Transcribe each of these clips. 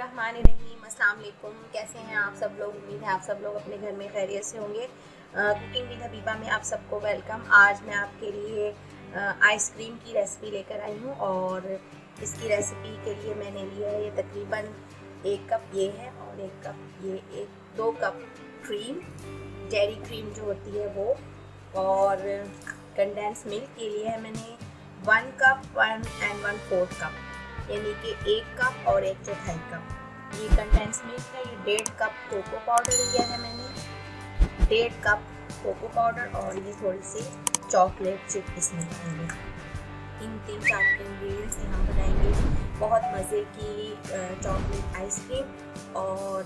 बिस्मिल्लाहिर्रहमानिर्रहीम। अस्सलाम वालेकुम। कैसे हैं आप सब लोग? उम्मीद है आप सब लोग अपने घर में खैरियत से होंगे। कुकिंग विद हबीबा में आप सबको वेलकम। आज मैं आपके लिए आइसक्रीम की रेसिपी लेकर आई हूँ और इसकी रेसिपी के लिए मैंने लिया है ये तकरीबन 1 कप ये है और 1 कप ये 2 कप क्रीम, डेयरी क्रीम जो होती है वो, और कंडेंस मिल्क के लिए है मैंने 1 कप 1 and 1/4 कप, यानी कि 1 कप और 1/4 कप ये कंडेंस मिल्क है। ये 1.5 कप कोको पाउडर लिया है मैंने, 1.5 कप कोको पाउडर, और ये थोड़ी सी चॉकलेट चिप इसमें डालेंगे। इन 3-4 इंग्रेडिएंट्स से हम बनाएंगे बहुत मज़े की चॉकलेट आइसक्रीम। और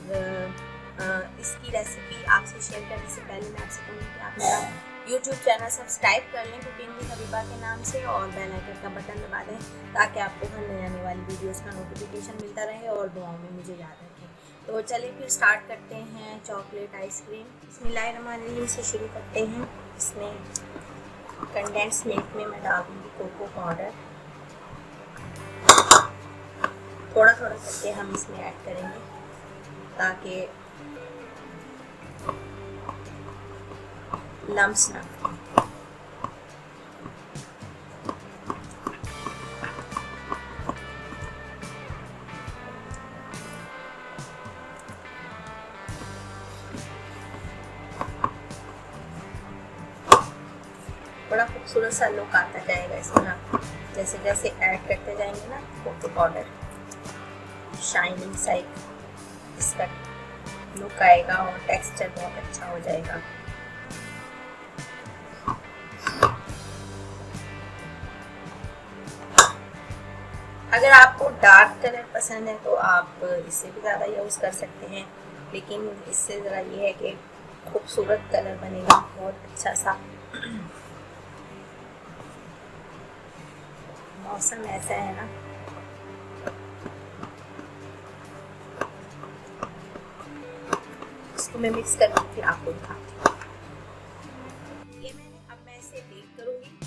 इसकी रेसिपी आपसे शेयर करने से पहले मैं आपसे कहूँगी कि आप मेरा YouTube चैनल सब्सक्राइब कर लें कुकिंग विद हबीबा के नाम से, और बेल आइकन का बटन दबा दें ताकि आपको हर नई आने वाली वीडियोस का नोटिफिकेशन मिलता रहे और दुआओं में मुझे याद रखें। तो चलिए फिर स्टार्ट करते हैं चॉकलेट आइसक्रीम। बिस्मिल्लाहिर्रहमानिर्रहीम से शुरू करते हैं। इसमें कंडेंस मिल्क में मैं डाल दूँगी कोको पाउडर, थोड़ा थोड़ा करके हम इसमें ऐड करेंगे ताकि लम्स ना। बड़ा खूबसूरत सा लुक आता जाएगा इसमें। आप जैसे जैसे ऐड करते जाएंगे ना कोको पाउडर, शाइनिंग सा इसका लुक आएगा और टेक्सचर बहुत अच्छा हो जाएगा। अगर आपको डार्क कलर पसंद है तो आप इससे भी ज़्यादा यूज़ कर सकते हैं, लेकिन इससे ज़रा ये है कि खूबसूरत कलर बनेगा बहुत अच्छा सा। मौसम ऐसा है ना, इसको मैं मिक्स करके फिर आपको दिखाती हूँ। ये अब मैं इसे बेक करूँगी।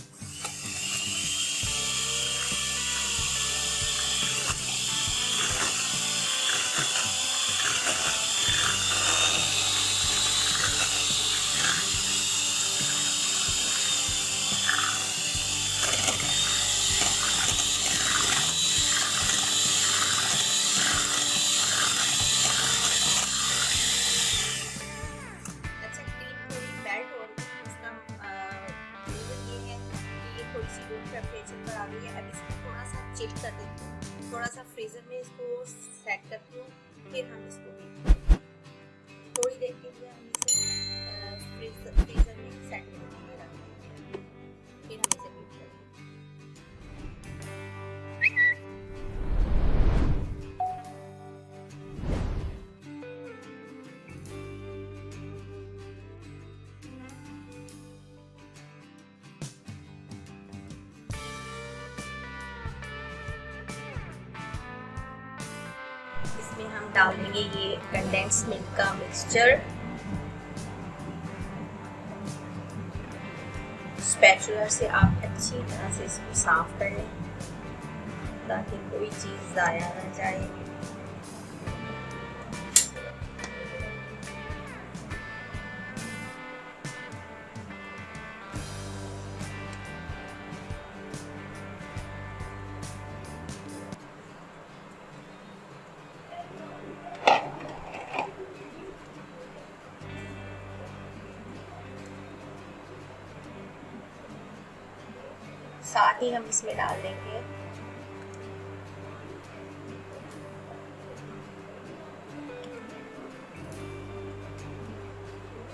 टेम्परेचर पर आ गई है। अब इसको थोड़ा सा चिल कर देती हूँ, थोड़ा सा फ्रीजर में इसको सेट करती हूँ, फिर हम इसको थोड़ी देर के लिए हम इसे फ्रीजर में सेट करके रख देंगे, फिर हम इसे बीट करेंगे। इसमें हम डाल देंगे ये कंडेंस मिल्क का मिक्सचर। स्पैचुला से आप अच्छी तरह से इसको साफ कर लें ताकि कोई चीज़ ज़ाया ना जाए। साथ ही हम इसमें डाल देंगे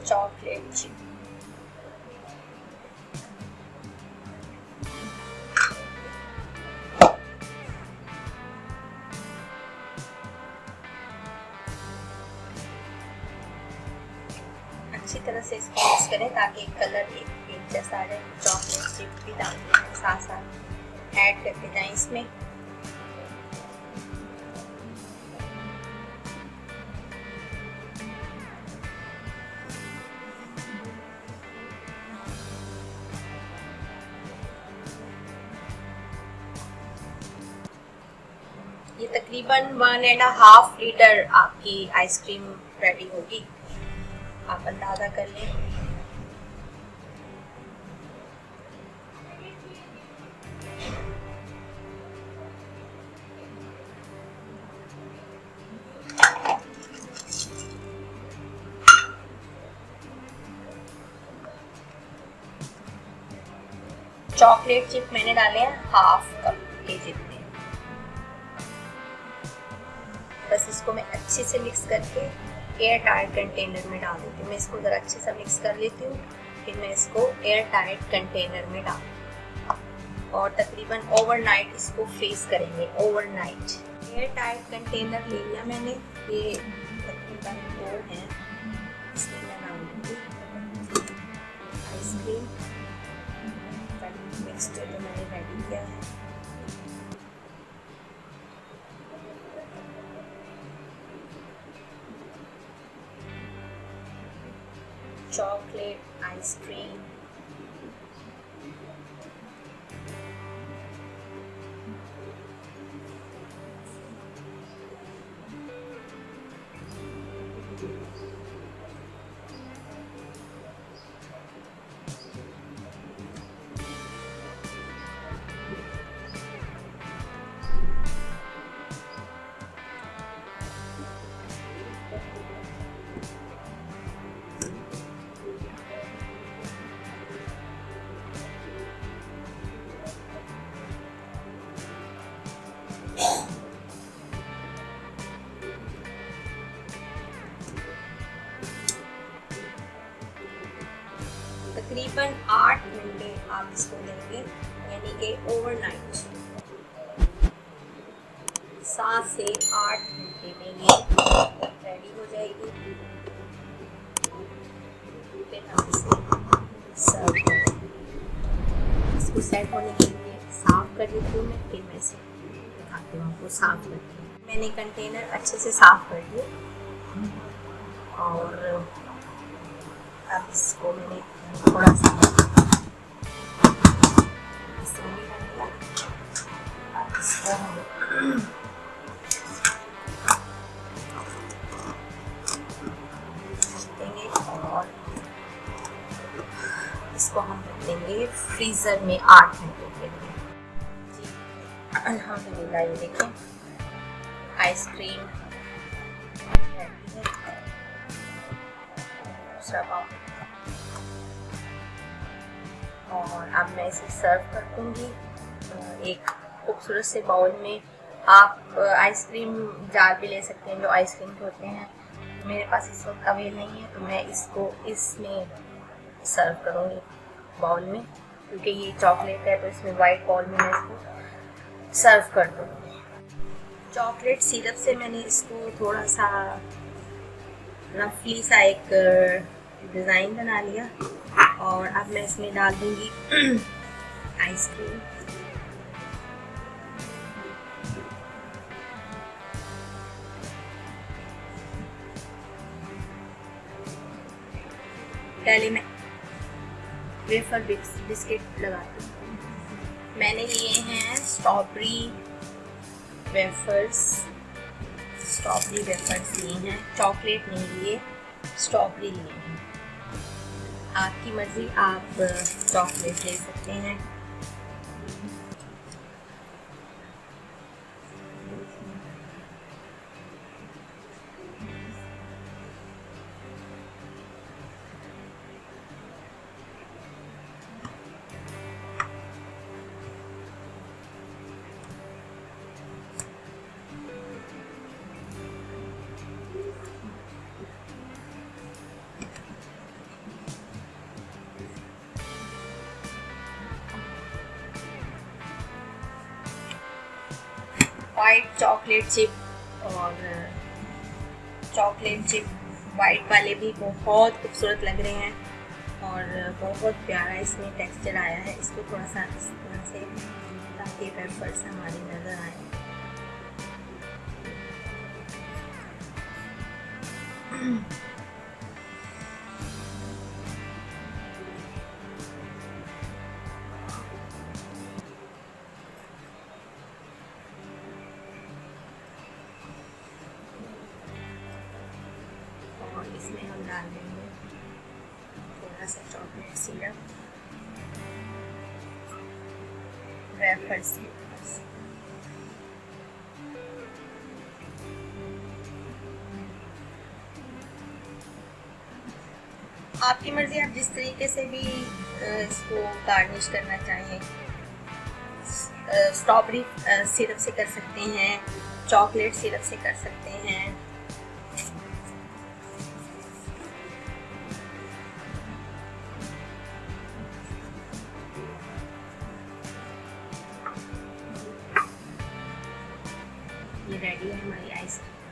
चॉकलेट चिप। अच्छी तरह से इसको मिक्स करें ताकि कलर एक जैसा आ जाए। चॉकलेट चिप भी डाल दें, साथ साथ ऐड करते जाएं इसमें। ये तकरीबन 1.5 लीटर आपकी आइसक्रीम रेडी होगी, आप अंदाज़ा कर लें। चॉकलेट चिप मैंने डाले हैं 1/2 कप के जितने। बस इसको मैं अच्छे से मिक्स करके एयर टाइट कंटेनर में डाल देती हूँ। मैं इसको ज़रा अच्छे से मिक्स कर लेती हूँ, फिर मैं इसको एयर टाइट कंटेनर में डाल और तकरीबन ओवरनाइट इसको फ्रीज करेंगे। ओवरनाइट एयर टाइट कंटेनर ले लिया मैंने, ये तकरीबन 2 हैं। इसमें मैं डाल दूँगी आइसक्रीम मिक्सचर जो मैंने रेडी किया है। चॉकलेट आइसक्रीम, तकरीबन 8 घंटे आप इसको देंगे, यानी कि ओवरनाइट 7 से 8 घंटे में ये रेडी हो जाएगी। फिर हम इसे सर्व करेंगे। इसको सेट होने के लिए साफ कर देती हूँ मैं, फिर मैं इसे दिखाती हूँ आपको साफ करके। मैंने कंटेनर अच्छे से साफ कर दिए और अब इसको मैंने थोड़ा सा देंगे और इसको हम रख देंगे फ्रीज़र में 8 घंटे के लिए। अल्हम्दुलिल्लाह, ये देखें आइसक्रीम और अब मैं इसे सर्व कर दूँगी एक खूबसूरत से बाउल में। आप आइसक्रीम जार भी ले सकते हैं जो आइसक्रीम के होते हैं। मेरे पास इस वक्त अवेल नहीं है, तो मैं इसको इसमें सर्व करूँगी बाउल में, क्योंकि ये चॉकलेट है तो इसमें वाइट बाउल में मैं इसको सर्व कर दूँगी। चॉकलेट सिरप से मैंने इसको थोड़ा सा रफली सा एक डिज़ाइन बना लिया और अब मैं इसमें डाल दूँगी आइसक्रीम। पहले मैं वेफर बिस्किट लगाती हूँ। मैंने लिए हैं स्ट्रॉबेरी वेफर्स लिए हैं, चॉकलेट नहीं लिए, स्ट्रॉबेरी लिए हैं। आपकी मर्ज़ी, आप चॉकलेट ले सकते हैं। वाइट चॉकलेट चिप और चॉकलेट चिप वाइट वाले भी बहुत खूबसूरत लग रहे हैं और बहुत प्यारा इसमें टेक्सचर आया है। इसको थोड़ा सा इस तरह से, ताकि वेफर्स हमारी नज़र आए। इसमें हम डाल देंगे थोड़ा सा चॉकलेट सिरप, वेफर सिरप। आपकी मर्जी, आप जिस तरीके से भी इसको गार्निश करना चाहें, स्ट्रॉबेरी सिरप से कर सकते हैं, चॉकलेट सिरप से कर सकते हैं। ये रेडी है हमारी आइसक्रीम।